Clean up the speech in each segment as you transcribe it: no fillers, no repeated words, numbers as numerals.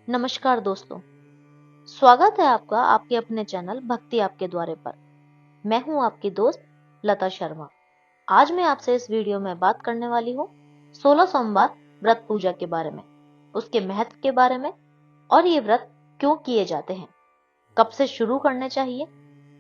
नमस्कार दोस्तों, स्वागत है आपका आपके अपने चैनल भक्ति आपके द्वारे पर। मैं हूं आपकी दोस्त लता शर्मा। आज मैं आपसे इस वीडियो में बात करने वाली हूं 16 सोमवार व्रत पूजा के बारे में, उसके महत्व के बारे में और ये व्रत क्यों किए जाते हैं, कब से शुरू करने चाहिए,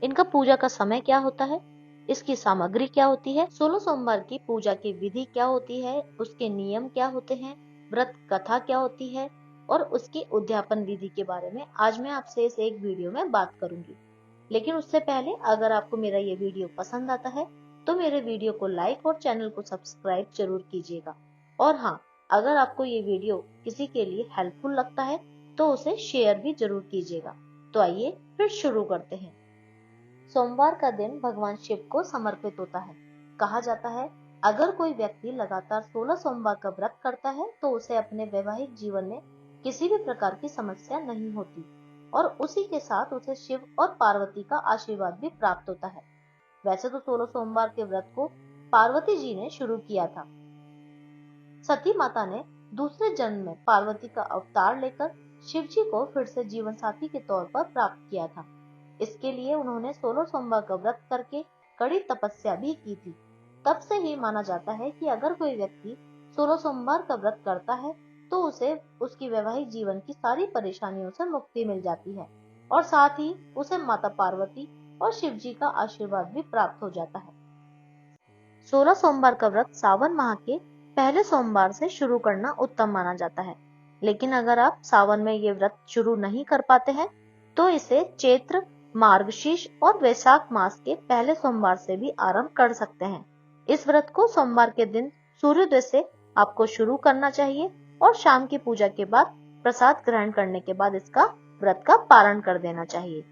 इनका पूजा का समय क्या होता है, इसकी सामग्री क्या होती है, 16 सोमवार की पूजा की विधि क्या होती है, उसके नियम क्या होते हैं, व्रत कथा क्या होती है और उसकी उद्यापन विधि के बारे में आज मैं आपसे इस एक वीडियो में बात करूंगी। लेकिन उससे पहले अगर आपको मेरा ये वीडियो पसंद आता है तो मेरे वीडियो को लाइक और चैनल को सब्सक्राइब जरूर कीजिएगा। और हाँ, अगर आपको ये वीडियो किसी के लिए हेल्पफुल लगता है तो उसे शेयर भी जरूर कीजिएगा। तो आइए फिर शुरू करते हैं। सोमवार का दिन भगवान शिव को समर्पित होता है। कहा जाता है अगर कोई व्यक्ति लगातार 16 सोमवार का व्रत करता है तो उसे अपने वैवाहिक जीवन में किसी भी प्रकार की समस्या नहीं होती और उसी के साथ उसे शिव और पार्वती का आशीर्वाद भी प्राप्त होता है। वैसे तो 16 सोमवार के व्रत को पार्वती जी ने शुरू किया था। सती माता ने दूसरे जन्म में पार्वती का अवतार लेकर शिव जी को फिर से जीवन साथी के तौर पर प्राप्त किया था। इसके लिए उन्होंने 16 सोमवार का व्रत करके कड़ी तपस्या भी की थी। तब से ही माना जाता है कि अगर कोई व्यक्ति 16 सोमवार का व्रत करता है तो उसे उसकी वैवाहिक जीवन की सारी परेशानियों से मुक्ति मिल जाती है और साथ ही उसे माता पार्वती और शिव जी का आशीर्वाद भी प्राप्त हो जाता है। 16 सोमवार का व्रत सावन माह के पहले सोमवार से शुरू करना उत्तम माना जाता है। लेकिन अगर आप सावन में ये व्रत शुरू नहीं कर पाते हैं तो इसे चैत्र, मार्गशीर्ष और वैशाख मास के पहले सोमवार से भी आरंभ कर सकते हैं। इस व्रत को सोमवार के दिन सूर्योदय से आपको शुरू करना चाहिए और शाम की पूजा के बाद प्रसाद ग्रहण करने के बाद इसका व्रत का पारण कर देना चाहिए।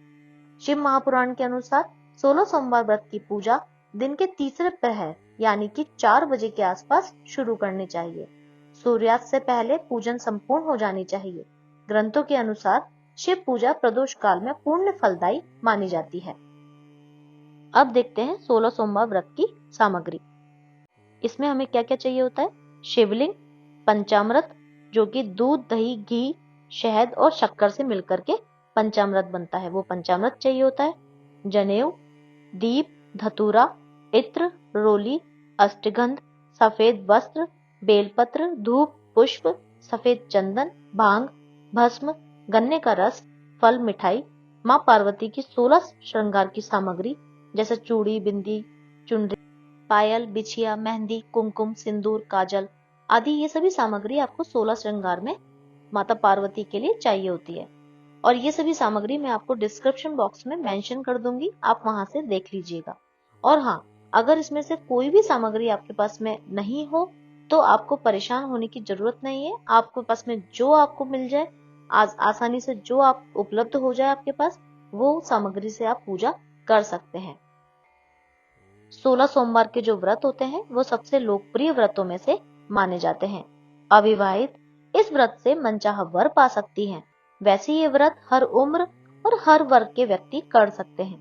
शिव महापुराण के अनुसार 16 सोमवार व्रत की पूजा दिन के तीसरे प्रहर यानी कि 4 बजे के आसपास शुरू करनी चाहिए। सूर्यास्त से पहले पूजन संपूर्ण हो जानी चाहिए। ग्रंथों के अनुसार शिव पूजा प्रदोष काल में पूर्ण फलदायी मानी जाती है। अब देखते हैं 16 सोमवार व्रत की सामग्री। इसमें हमें क्या क्या चाहिए होता है? शिवलिंग, पंचामृत जो कि दूध, दही, घी, शहद और शक्कर से मिलकर के पंचामृत बनता है, वो पंचामृत चाहिए होता है। जनेऊ, दीप, धतूरा, इत्र, रोली, अष्टगंध, सफेद वस्त्र, बेलपत्र, धूप, पुष्प, सफेद चंदन, भांग, भस्म, गन्ने का रस, फल, मिठाई, मां पार्वती की 16 श्रृंगार की सामग्री जैसे चूड़ी, बिंदी, चुनरी, पायल, बिछिया, मेहंदी, कुमकुम, सिंदूर, काजल आदि ये सभी सामग्री आपको 16 श्रृंगार में माता पार्वती के लिए चाहिए होती है। और ये सभी सामग्री मैं आपको डिस्क्रिप्शन बॉक्स में मेंशन कर दूंगी, आप वहां से देख लीजिएगा। और हाँ, अगर इसमें से कोई भी सामग्री आपके पास में नहीं हो तो आपको परेशान होने की जरूरत नहीं है। आपके पास में जो आपको मिल जाए, आज आसानी से जो आप उपलब्ध हो जाए आपके पास, वो सामग्री से आप पूजा कर सकते हैं। 16 सोमवार के जो व्रत होते हैं वो सबसे लोकप्रिय व्रतों में से माने जाते हैं। अविवाहित इस व्रत से मनचाहा वर पा सकती हैं। वैसे ये व्रत हर उम्र और हर वर्ग के व्यक्ति कर सकते हैं,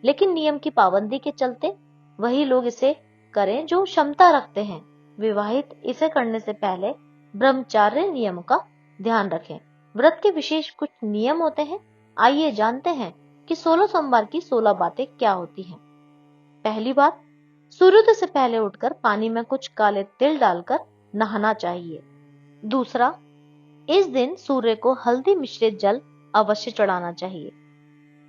लेकिन नियम की पाबंदी के चलते वही लोग इसे करें जो क्षमता रखते हैं। विवाहित इसे करने से पहले ब्रह्मचार्य नियम का ध्यान रखें। व्रत के विशेष कुछ नियम होते हैं। आइए जानते हैं कि 16 सोमवार की 16 बातें क्या होती हैं। पहली बात, सूर्योदय से पहले उठकर पानी में कुछ काले तिल डालकर नहाना चाहिए। दूसरा, इस दिन सूर्य को हल्दी मिश्रित जल अवश्य चढ़ाना चाहिए।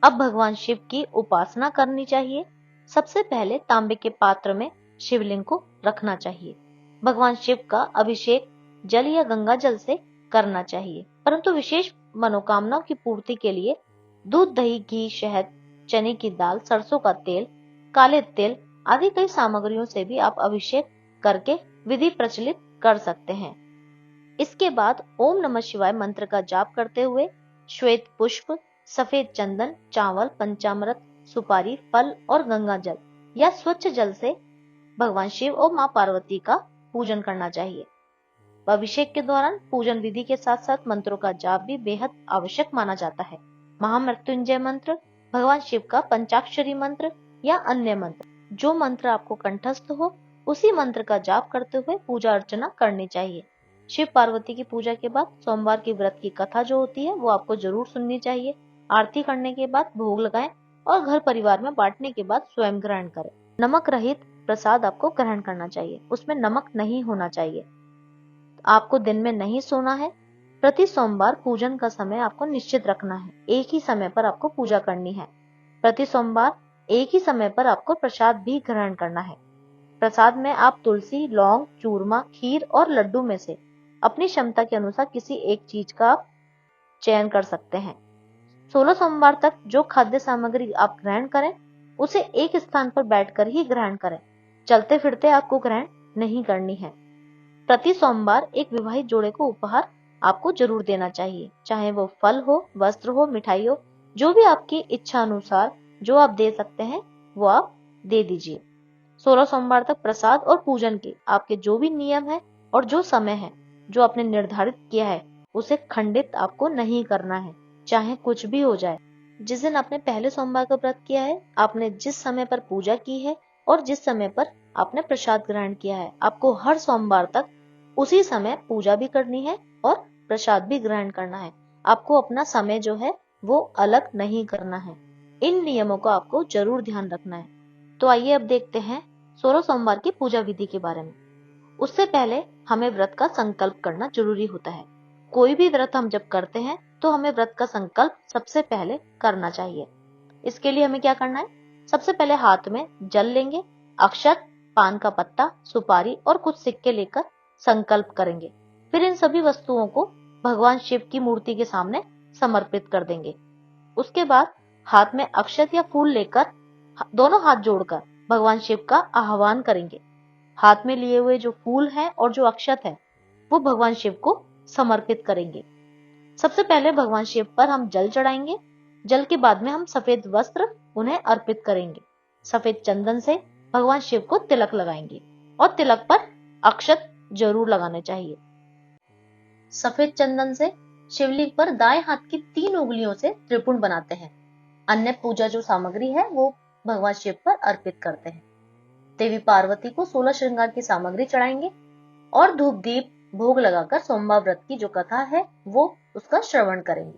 अब भगवान शिव की उपासना करनी चाहिए। सबसे पहले तांबे के पात्र में शिवलिंग को रखना चाहिए। भगवान शिव का अभिषेक जल या गंगा जल से करना चाहिए, परंतु विशेष मनोकामनाओं की पूर्ति के लिए दूध, दही, घी, शहद, चने की दाल, सरसों का तेल, काले तिल आदि कई सामग्रियों से भी आप अभिषेक करके विधि प्रचलित कर सकते हैं। इसके बाद ओम नमः शिवाय मंत्र का जाप करते हुए श्वेत पुष्प, सफेद चंदन, चावल, पंचामृत, सुपारी, फल और गंगा जल या स्वच्छ जल से भगवान शिव और मां पार्वती का पूजन करना चाहिए। अभिषेक के दौरान पूजन विधि के साथ साथ मंत्रों का जाप भी बेहद आवश्यक माना जाता है। महामृत्युंजय मंत्र, भगवान शिव का पंचाक्षरी मंत्र या अन्य मंत्र, जो मंत्र आपको कंठस्थ हो उसी मंत्र का जाप करते हुए पूजा अर्चना करनी चाहिए। शिव पार्वती की पूजा के बाद सोमवार की व्रत की कथा जो होती है वो आपको जरूर सुननी चाहिए। आरती करने के बाद भोग लगाएं और घर परिवार में बांटने के बाद स्वयं ग्रहण करें। नमक रहित प्रसाद आपको ग्रहण करना चाहिए, उसमें नमक नहीं होना चाहिए। आपको दिन में नहीं सोना है। प्रति सोमवार पूजन का समय आपको निश्चित रखना है, एक ही समय पर आपको पूजा करनी है। प्रति सोमवार एक ही समय पर आपको प्रसाद भी ग्रहण करना है। प्रसाद में आप तुलसी, लौंग, चूरमा, खीर और लड्डू में से अपनी क्षमता के अनुसार किसी एक चीज का आप चयन कर सकते हैं। 16 सोमवार तक जो खाद्य सामग्री आप ग्रहण करें उसे एक स्थान पर बैठकर ही ग्रहण करें, चलते फिरते आपको ग्रहण नहीं करनी है। प्रति सोमवार एक विवाहित जोड़े को उपहार आपको जरूर देना चाहिए, चाहे वो फल हो, वस्त्र हो, मिठाई हो, जो भी आपकी इच्छा अनुसार जो आप दे सकते हैं वो आप दे दीजिए। 16 सोमवार तक प्रसाद और पूजन के आपके जो भी नियम है और जो समय है जो आपने निर्धारित किया है उसे खंडित आपको नहीं करना है, चाहे कुछ भी हो जाए। जिस दिन आपने पहले सोमवार का व्रत किया है, आपने जिस समय पर पूजा की है और जिस समय पर आपने प्रसाद ग्रहण किया है, आपको हर सोमवार तक उसी समय पूजा भी करनी है और प्रसाद भी ग्रहण करना है। आपको अपना समय जो है वो अलग नहीं करना है। इन नियमों को आपको जरूर ध्यान रखना है। तो आइए अब देखते हैं 16 सोमवार की पूजा विधि के बारे में। उससे पहले हमें व्रत का संकल्प करना जरूरी होता है। कोई भी व्रत हम जब करते हैं तो हमें व्रत का संकल्प सबसे पहले करना चाहिए। इसके लिए हमें क्या करना है? सबसे पहले हाथ में जल लेंगे, अक्षत, पान का पत्ता, सुपारी और कुछ सिक्के लेकर संकल्प करेंगे। फिर इन सभी वस्तुओं को भगवान शिव की मूर्ति के सामने समर्पित कर देंगे। उसके बाद हाथ में अक्षत या फूल लेकर दोनों हाथ जोड़कर भगवान शिव का आह्वान करेंगे। हाथ में लिए हुए जो फूल है और जो अक्षत है वो भगवान शिव को समर्पित करेंगे। सबसे पहले भगवान शिव पर हम जल चढ़ाएंगे। जल के बाद में हम सफेद वस्त्र उन्हें अर्पित करेंगे। सफेद चंदन से भगवान शिव को तिलक लगाएंगे और तिलक पर अक्षत जरूर लगाने चाहिए। सफेद चंदन से शिवलिंग पर दाएं हाथ की 3 उंगलियों से त्रिपुंड बनाते हैं। अन्य पूजा जो सामग्री है वो भगवान शिव पर अर्पित करते हैं। देवी पार्वती को 16 श्रृंगार की सामग्री चढ़ाएंगे और धूप दीप भोग लगाकर सोमवार व्रत की जो कथा है वो उसका श्रवण करेंगे।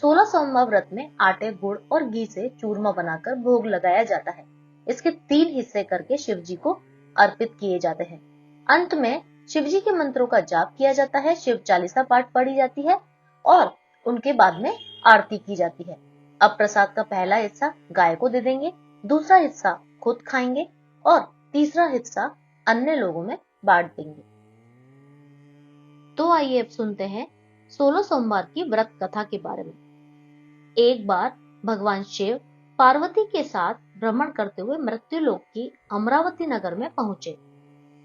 16 सोमवार व्रत में आटे, गुड़ और घी से चूरमा बनाकर भोग लगाया जाता है। इसके 3 हिस्से करके शिव जी को अर्पित किए जाते हैं। अंत में शिव जी के मंत्रों का जाप किया जाता है, शिव चालीसा पाठ पढ़ी जाती है और उनके बाद में आरती की जाती है। अब प्रसाद का पहला हिस्सा गाय को दे देंगे, दूसरा हिस्सा खुद खाएंगे और तीसरा हिस्सा अन्य लोगों में बांट देंगे। तो आइए अब सुनते हैं 16 सोमवार की व्रत कथा के बारे में। एक बार भगवान शिव पार्वती के साथ भ्रमण करते हुए मृत्युलोक की अमरावती नगर में पहुंचे।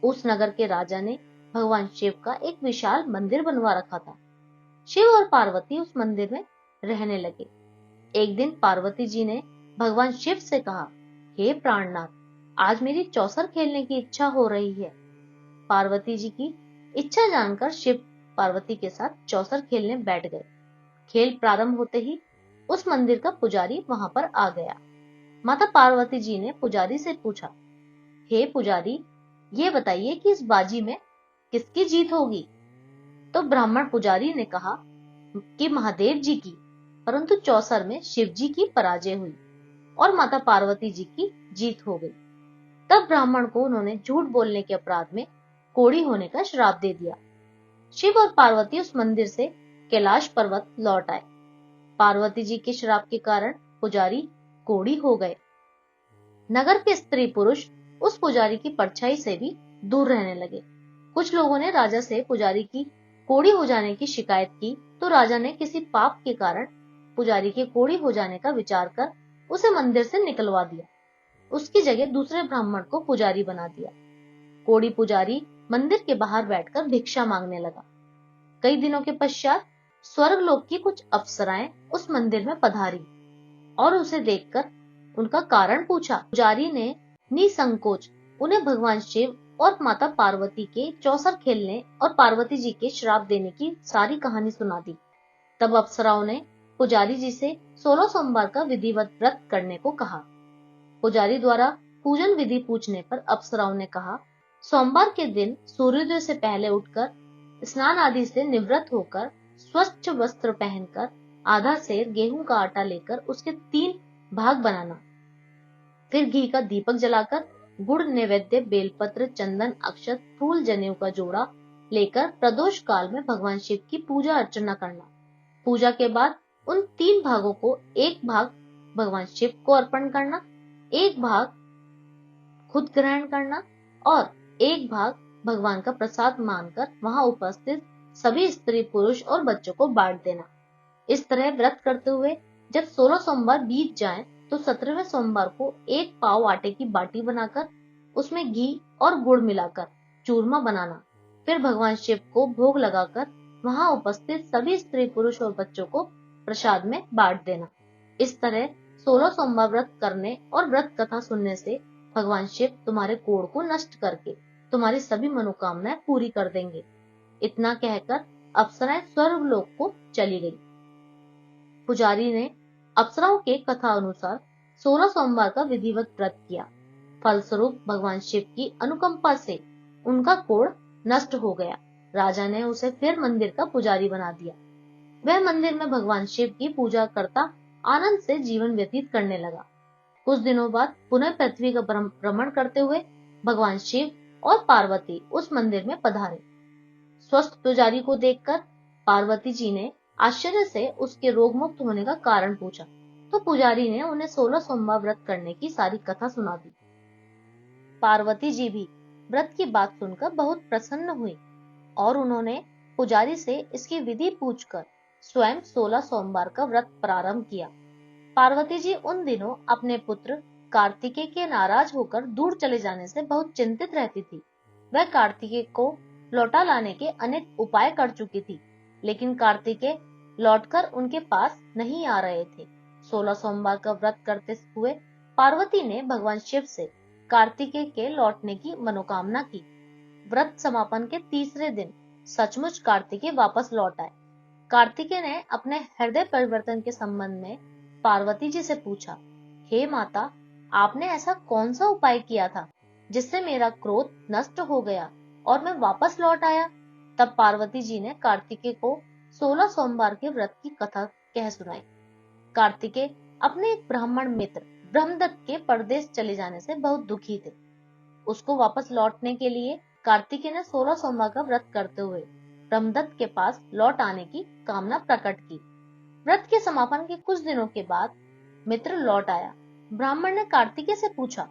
उस नगर के राजा ने भगवान शिव का एक विशाल मंदिर बनवा रखा था। शिव और पार्वती उस मंदिर में रहने लगे। एक दिन पार्वती जी ने भगवान शिव से कहा, हे प्राणनाथ, आज मेरी चौसर खेलने की इच्छा हो रही है। पार्वती जी की इच्छा जानकर शिव पार्वती के साथ चौसर खेलने बैठ गए। खेल प्रारंभ होते ही उस मंदिर का पुजारी वहां पर आ गया। माता पार्वती जी ने पुजारी से पूछा, हे पुजारी, ये बताइए कि इस बाजी में किसकी जीत होगी? तो ब्राह्मण पुजारी ने कहा कि महादेव जी की, परंतु चौसर में शिव जी की पराजय हुई और माता पार्वती जी की जीत हो गई। तब ब्राह्मण को उन्होंने झूठ बोलने के अपराध में कोढ़ी होने का श्राप दे दिया। शिव और पार्वती उस मंदिर से कैलाश पर्वत लौट आए। पार्वती जी के श्राप के कारण पुजारी कोढ़ी हो गए। नगर के स्त्री पुरुष उस पुजारी की परछाई से भी दूर रहने लगे। कुछ लोगों ने राजा से पुजारी की कोढ़ी हो जाने की शिकायत की, तो राजा ने किसी पाप के कारण पुजारी के कोढ़ी हो जाने का विचार कर उसे मंदिर से निकलवा दिया। उसकी जगह दूसरे ब्राह्मण को पुजारी बना दिया। कोढ़ी पुजारी मंदिर के बाहर बैठकर भिक्षा मांगने लगा। कई दिनों के पश्चात स्वर्गलोक की कुछ अप्सराएं उस मंदिर में पधारी और उसे देखकर उनका कारण पूछा। पुजारी ने निसंकोच उन्हें भगवान शिव और माता पार्वती के चौसर खेलने और पार्वती जी के श्राप देने की सारी कहानी सुना दी। तब अप्सराओं ने पुजारी जी से 16 सोमवार का विधिवत व्रत करने को कहा। पुजारी द्वारा पूजन विधि पूछने पर अप्सराओं ने कहा, सोमवार के दिन सूर्योदय से पहले उठकर स्नान आदि से निवृत्त होकर स्वच्छ वस्त्र पहनकर आधा सेर गेहूं का आटा लेकर उसके 3 भाग बनाना। फिर घी का दीपक जलाकर गुड़ नैवेद्य, बेलपत्र, चंदन, अक्षत, फूल, जनेऊ का जोड़ा लेकर प्रदोष काल में भगवान शिव की पूजा अर्चना करना। पूजा के बाद उन 3 भागों को एक भाग भगवान शिव को अर्पण करना, एक भाग खुद ग्रहण करना और एक भाग भगवान का प्रसाद मानकर वहां उपस्थित सभी स्त्री, पुरुष और बच्चों को बांट देना। इस तरह व्रत करते हुए जब 16 सोमवार बीत जाएं, तो 17वें सोमवार को 1 पाव आटे की बाटी बनाकर उसमें घी और गुड़ मिलाकर चूरमा बनाना। फिर भगवान शिव को भोग लगाकर वहां उपस्थित सभी स्त्री, पुरुष और बच्चों को प्रसाद में बांट देना। इस तरह 16 सोमवार व्रत करने और व्रत कथा सुनने से भगवान शिव तुम्हारे कोढ़ को नष्ट करके तुम्हारी सभी मनोकामनाएं पूरी कर देंगे। इतना कहकर अप्सराएं स्वर्गलोक को चली गई। पुजारी ने अप्सराओं के कथा अनुसार 16 सोमवार का विधिवत व्रत किया। फलस्वरूप भगवान शिव की अनुकंपा से उनका कोढ़ नष्ट हो गया। राजा ने उसे फिर मंदिर का पुजारी बना दिया। वह मंदिर में भगवान शिव की पूजा करता आनंद से जीवन व्यतीत करने लगा। कुछ दिनों बाद पुनः पृथ्वी का भ्रमण करते हुए भगवान शिव और पार्वती उस मंदिर में पधारे। स्वस्थ पुजारी को देखकर पार्वती जी ने आश्चर्य से उसके रोग मुक्त होने का कारण पूछा, तो पुजारी ने उन्हें 16 सोमवार व्रत करने की सारी कथा सुना दी। पार्वती जी भी व्रत की बात सुनकर बहुत प्रसन्न हुई और उन्होंने पुजारी से इसकी विधि पूछकर स्वयं 16 सोमवार का व्रत प्रारंभ किया। पार्वती जी उन दिनों अपने पुत्र कार्तिकेय के नाराज होकर दूर चले जाने से बहुत चिंतित रहती थी। वह कार्तिकेय को लौटा लाने के अनेक उपाय कर चुकी थी, लेकिन कार्तिकेय लौटकर उनके पास नहीं आ रहे थे। 16 सोमवार का व्रत करते हुए पार्वती ने भगवान शिव से कार्तिकेय के लौटने की मनोकामना की। व्रत समापन के तीसरे दिन सचमुच कार्तिकेय वापस लौट आए। कार्तिकेय ने अपने हृदय परिवर्तन के संबंध में पार्वती जी से पूछा, हे माता, आपने ऐसा कौन सा उपाय किया था जिससे मेरा क्रोध नष्ट हो गया और मैं वापस लौट आया? तब पार्वती जी ने कार्तिकेय को 16 सोमवार के व्रत की कथा कह सुनाई। कार्तिकेय अपने एक ब्राह्मण मित्र ब्रह्मदत्त के परदेश चले जाने से बहुत दुखी थे। उसको वापस लौटने के लिए कार्तिकेय ने 16 सोमवार का व्रत करते हुए ब्रह्मदत्त के पास लौट आने की कामना प्रकट की। व्रत के समापन के कुछ दिनों के बाद मित्र लौट आया। ब्राह्मण ने कार्तिकेय से पूछा,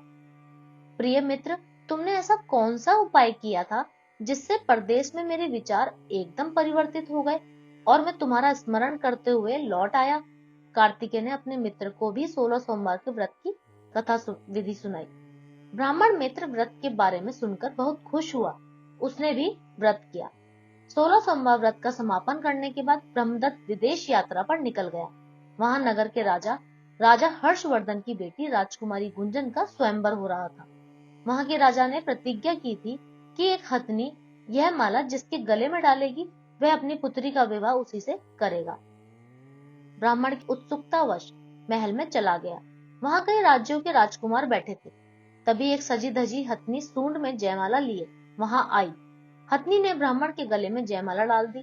प्रिय मित्र, तुमने ऐसा कौन सा उपाय किया था जिससे परदेश में मेरे विचार एकदम परिवर्तित हो गए और मैं तुम्हारा स्मरण करते हुए लौट आया? कार्तिकेय ने अपने मित्र को भी 16 सोमवार के व्रत की कथा विधि सुनाई। ब्राह्मण मित्र व्रत के बारे में सुनकर बहुत खुश हुआ। उसने भी व्रत किया। 16 सोमवार व्रत का समापन करने के बाद ब्रह्मदत्त विदेश यात्रा पर निकल गया। वहां नगर के राजा हर्षवर्धन की बेटी राजकुमारी गुंजन का स्वयंवर हो रहा था। वहां के राजा ने प्रतिज्ञा की थी कि एक हथनी यह माला जिसके गले में डालेगी वह अपनी पुत्री का विवाह उसी से करेगा। ब्राह्मण की उत्सुकतावश महल में चला गया। वहां कई राज्यों के राजकुमार बैठे थे। तभी एक सजी धजी हथनी सूंड में जयमाला लिए वहां आई। हथनी ने ब्राह्मण के गले में जयमाला डाल दी।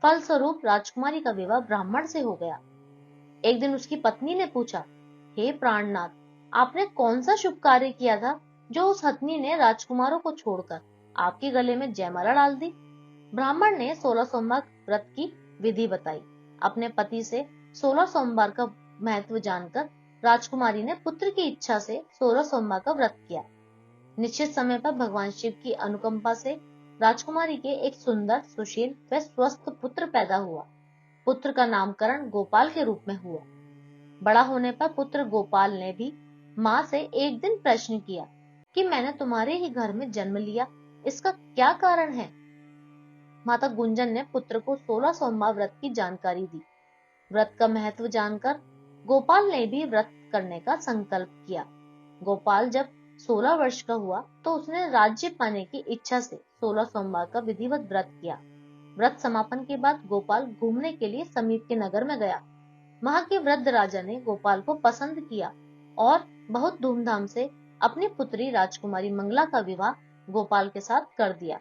फलस्वरूप राजकुमारी का विवाह ब्राह्मण से हो गया। एक दिन उसकी पत्नी ने पूछा, हे प्राणनाथ, आपने कौन सा शुभ कार्य किया था जो उस हथनी ने राजकुमारों को छोड़कर आपके गले में जयमाला डाल दी? ब्राह्मण ने 16 सोमवार व्रत की विधि बताई। अपने पति से 16 सोमवार का महत्व जानकर राजकुमारी ने पुत्र की इच्छा से 16 सोमवार का व्रत किया। निश्चित समय पर भगवान शिव की अनुकंपा से राजकुमारी के एक सुंदर, सुशील व स्वस्थ पुत्र पैदा हुआ। पुत्र का नामकरण गोपाल के रूप में हुआ। बड़ा होने पर पुत्र गोपाल ने भी माँ से एक दिन प्रश्न किया कि मैंने तुम्हारे ही घर में जन्म लिया, इसका क्या कारण है? माता गुंजन ने पुत्र को 16 सोमवार व्रत की जानकारी दी। व्रत का महत्व जानकर गोपाल ने भी व्रत करने का संकल्प किया। गोपाल जब 16 वर्ष का हुआ तो उसने राज्य पाने की इच्छा से 16 सोमवार का विधिवत व्रत किया। व्रत समापन के बाद गोपाल घूमने के लिए समीप के नगर में गया। वहां के वृद्ध राजा ने गोपाल को पसंद किया और बहुत धूमधाम से अपनी पुत्री राजकुमारी मंगला का विवाह गोपाल के साथ कर दिया।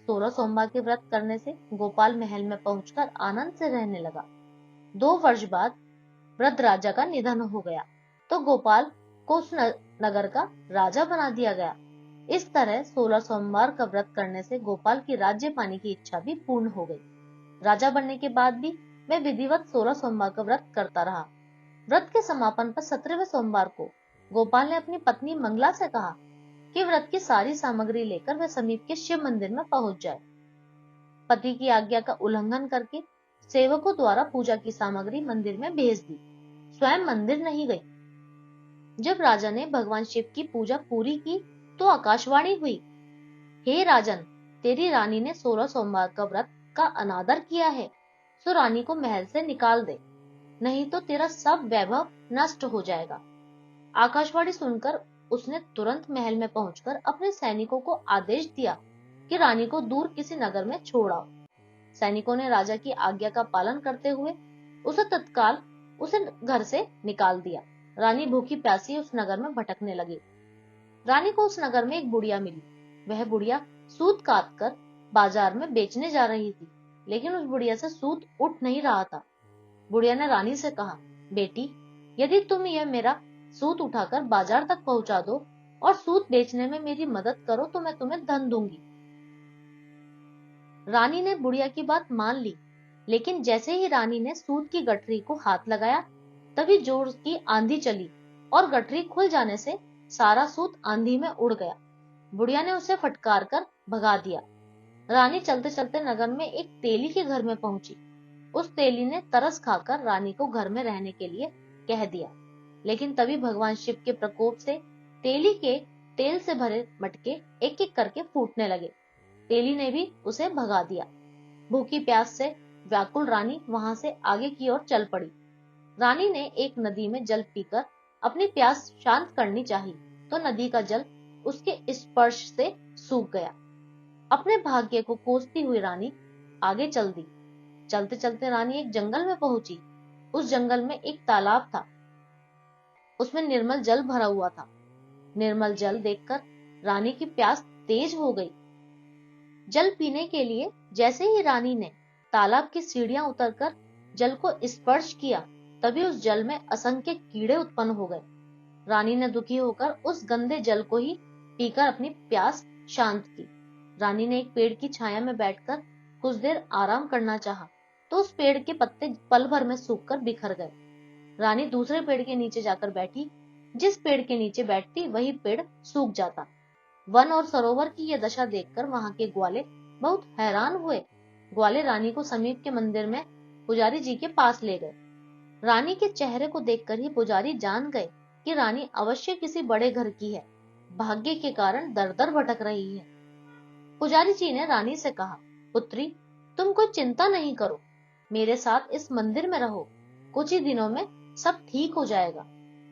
16 सोमवार के व्रत करने से गोपाल महल में पहुंचकर आनंद से रहने लगा। 2 वर्ष बाद वृद्ध राजा का निधन हो गया तो गोपाल को उस नगर का राजा बना दिया गया। इस तरह 16 सोमवार का व्रत करने से गोपाल की राज्य पाने की इच्छा भी पूर्ण हो गई। राजा बनने के बाद भी वह विधिवत 16 सोमवार का व्रत करता रहा। व्रत के समापन पर 17वें सोमवार को गोपाल ने अपनी पत्नी मंगला से कहा कि व्रत की सारी सामग्री लेकर वह समीप के शिव मंदिर में पहुंच जाए। पति की आज्ञा का उल्लंघन करके सेवकों द्वारा पूजा की सामग्री मंदिर में भेज दी, स्वयं मंदिर नहीं गई। जब राजा ने भगवान शिव की पूजा पूरी की तो आकाशवाणी हुई, हे राजन, तेरी रानी ने 16 सोमवार का व्रत का अनादर किया है, सो रानी को महल से निकाल दे, नहीं तो तेरा सब वैभव नष्ट हो जाएगा। आकाशवाणी सुनकर उसने तुरंत महल में पहुंचकर अपने सैनिकों को आदेश दिया कि रानी को दूर किसी नगर में छोड़ आओ। सैनिकों ने राजा की आज्ञा का पालन करते हुए उसे तत्काल उसे घर से निकाल दिया। रानी भूखी प्यासी उस नगर में भटकने लगी। रानी को उस नगर में एक बुढ़िया मिली। वह बुढ़िया सूत काट कर बाजार में बेचने जा रही थी, लेकिन उस बुढ़िया से सूत उठ नहीं रहा था। बुढ़िया ने रानी से कहा, बेटी, यदि तुम यह मेरा सूत उठाकर बाजार तक पहुंचा दो और सूत बेचने में मेरी मदद करो तो मैं तुम्हें धन दूंगी। रानी ने बुढ़िया की बात मान ली, लेकिन जैसे ही रानी ने सूत की गठरी को हाथ लगाया तभी जोर की आंधी चली और गठरी खुल जाने से सारा सूत आंधी में उड़ गया। बुढ़िया ने उसे फटकार कर भगा दिया। रानी चलते चलते नगर में एक तेली के घर में पहुंची। उस तेली ने तरस खाकर रानी को घर में रहने के लिए कह दिया, लेकिन तभी भगवान शिव के प्रकोप से तेली के तेल से भरे मटके एक एक करके फूटने लगे। तेली ने भी उसे भगा दिया। भूखी प्यास से व्याकुल रानी वहां से आगे की ओर चल पड़ी। रानी ने एक नदी में जल पीकर अपनी प्यास शांत करनी चाही तो नदी का जल उसके स्पर्श से सूख गया। अपने भाग्य को कोसती हुई रानी आगे चल दी। चलते चलते रानी एक जंगल में पहुंची। उस जंगल में एक तालाब था, उसमें निर्मल जल भरा हुआ था। निर्मल जल देखकर रानी की प्यास तेज हो गई। जल पीने के लिए जैसे ही रानी ने तालाब की सीढ़ियां उतरकर जल को स्पर्श किया तभी उस जल में असंख्य कीड़े उत्पन्न हो गए। रानी ने दुखी होकर उस गंदे जल को ही पीकर अपनी प्यास शांत की। रानी ने एक पेड़ की छाया में बैठकर कुछ देर आराम करना चाहा तो उस पेड़ के पत्ते पल भर में सूखकर बिखर गए। रानी दूसरे पेड़ के नीचे जाकर बैठी। जिस पेड़ के नीचे बैठती वही पेड़ सूख जाता। वन और सरोवर की यह दशा देखकर वहां के ग्वाले बहुत हैरान हुए। ग्वाले रानी को समीप के मंदिर में पुजारी जी के पास ले गए। रानी के चेहरे को देखकर ही पुजारी जान गए कि रानी अवश्य किसी बड़े घर की है, भाग्य के कारण दर दर भटक रही है। पुजारी जी ने रानी से कहा, पुत्री, तुम कोई चिंता नहीं करो, मेरे साथ इस मंदिर में रहो, कुछ ही दिनों में सब ठीक हो जाएगा।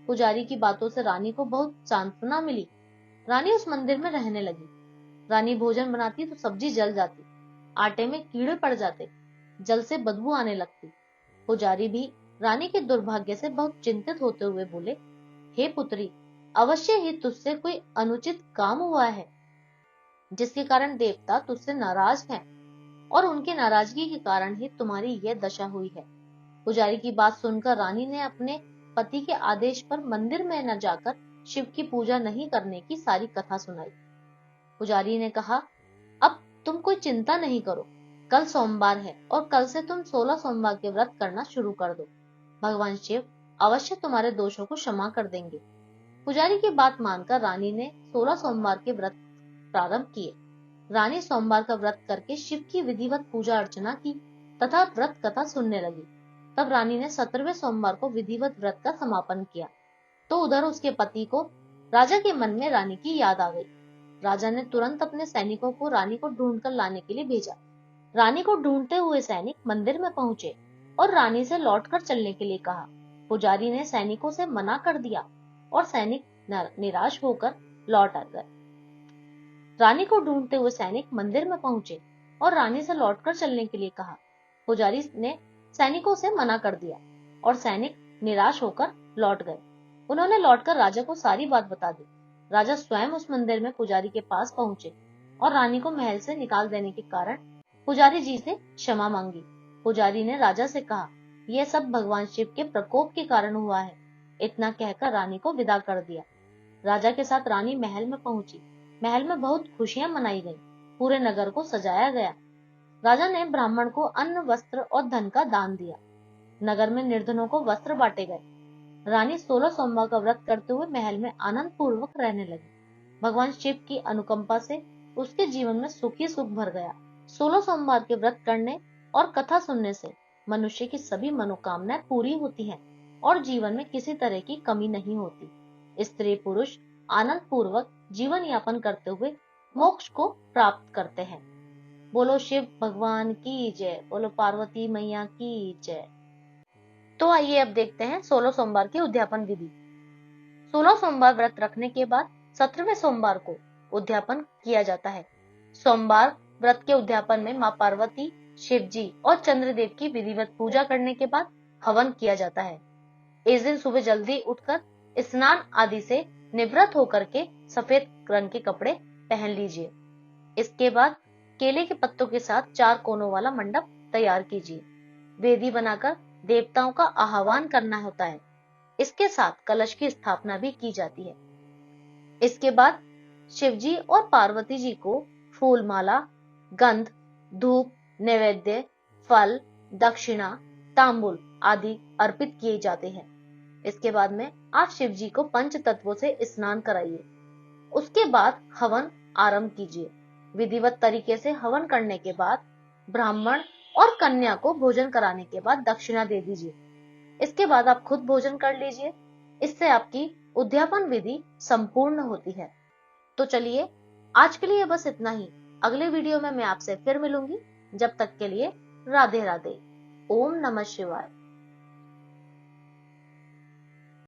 पुजारी की बातों से रानी को बहुत सांत्वना मिली। रानी उस मंदिर में रहने लगी। रानी भोजन बनाती तो सब्जी जल जाती, आटे में कीड़े पड़ जाते, जल से बदबू आने लगती। पुजारी भी रानी के दुर्भाग्य से बहुत चिंतित होते हुए बोले, हे पुत्री, अवश्य ही तुझसे कोई अनुचित काम हुआ है जिसके कारण देवता तुझसे नाराज हैं और उनके नाराजगी के कारण ही तुम्हारी यह दशा हुई है। पुजारी की बात सुनकर रानी ने अपने पति के आदेश पर मंदिर में न जाकर शिव की पूजा नहीं करने की सारी कथा सुनाई। पुजारी ने कहा, अब तुम कोई चिंता नहीं करो, कल सोमवार है और कल से तुम 16 सोमवार के व्रत करना शुरू कर दो। भगवान शिव अवश्य तुम्हारे दोषों को क्षमा कर देंगे। पुजारी की बात मानकर रानी ने 16 सोमवार के व्रत प्रारंभ किए। रानी सोमवार का व्रत करके शिव की विधिवत पूजा अर्चना की तथा व्रत कथा सुनने लगी। तब रानी ने 17वें सोमवार को विधिवत व्रत का समापन किया तो उधर उसके पति को राजा के मन में रानी की याद आ गई। राजा ने तुरंत अपने सैनिकों को रानी को ढूंढकर लाने के लिए भेजा। रानी को ढूंढते हुए सैनिक मंदिर में पहुंचे और रानी से लौटकर चलने के लिए कहा। पुजारी ने सैनिकों से मना कर दिया और सैनिक निराश होकर लौट आ गए। रानी को ढूंढते हुए सैनिक मंदिर में पहुंचे और रानी से लौटकर चलने के लिए कहा। पुजारी ने सैनिकों से मना कर दिया और सैनिक निराश होकर लौट गए। उन्होंने लौटकर राजा को सारी बात बता दी। राजा स्वयं उस मंदिर में पुजारी के पास पहुंचे और रानी को महल से निकाल देने के कारण पुजारी जी से क्षमा मांगी। पुजारी ने राजा से कहा, यह सब भगवान शिव के प्रकोप के कारण हुआ है। इतना कहकर रानी को विदा कर दिया। राजा के साथ रानी महल में पहुंची। महल में बहुत खुशियां मनाई गई। पूरे नगर को सजाया गया। राजा ने ब्राह्मण को अन्न, वस्त्र और धन का दान दिया। नगर में निर्धनों को वस्त्र बांटे गए। रानी 16 सोमवार का व्रत करते हुए महल में आनंद पूर्वक रहने लगी। भगवान शिव की अनुकंपा से उसके जीवन में सुख ही सुख भर गया। 16 सोमवार के व्रत करने और कथा सुनने से मनुष्य की सभी मनोकामनाएं पूरी होती हैं और जीवन में किसी तरह की कमी नहीं होती। स्त्री पुरुष आनंद पूर्वक जीवन यापन करते हुए मोक्ष को प्राप्त करते हैं। बोलो शिव भगवान की जय, बोलो पार्वती मैया की जय। तो आइए अब देखते हैं 16 सोमवार की उद्यापन विधि। 16 सोमवार व्रत रखने के बाद 17वें सोमवार को उद्यापन किया जाता है। सोमवार व्रत के उद्यापन में मां पार्वती, शिव जी और चंद्रदेव की विधिवत पूजा करने के बाद हवन किया जाता है। इस दिन सुबह जल्दी उठकर स्नान आदि से निवृत्त होकर के सफेद रंग के कपड़े पहन लीजिए। इसके बाद केले के पत्तों के साथ 4 कोनों वाला मंडप तैयार कीजिए। वेदी बनाकर देवताओं का आह्वान करना होता है। इसके साथ कलश की स्थापना भी की जाती है। इसके बाद शिवजी और पार्वती जी को फूल माला, गंध, धूप, नैवेद्य, फल, दक्षिणा, तांबुल आदि अर्पित किए जाते हैं। इसके बाद में आप शिवजी को पंच तत्वों से स्नान कराइए। उसके बाद हवन आरंभ कीजिए। विधिवत तरीके से हवन करने के बाद ब्राह्मण और कन्या को भोजन कराने के बाद दक्षिणा दे दीजिए। इसके बाद आप खुद भोजन कर लीजिए। इससे आपकी उद्यापन विधि संपूर्ण होती है। तो चलिए आज के लिए बस इतना ही। अगले वीडियो में मैं आपसे फिर मिलूंगी। जब तक के लिए राधे राधे। ओम नमः शिवाय।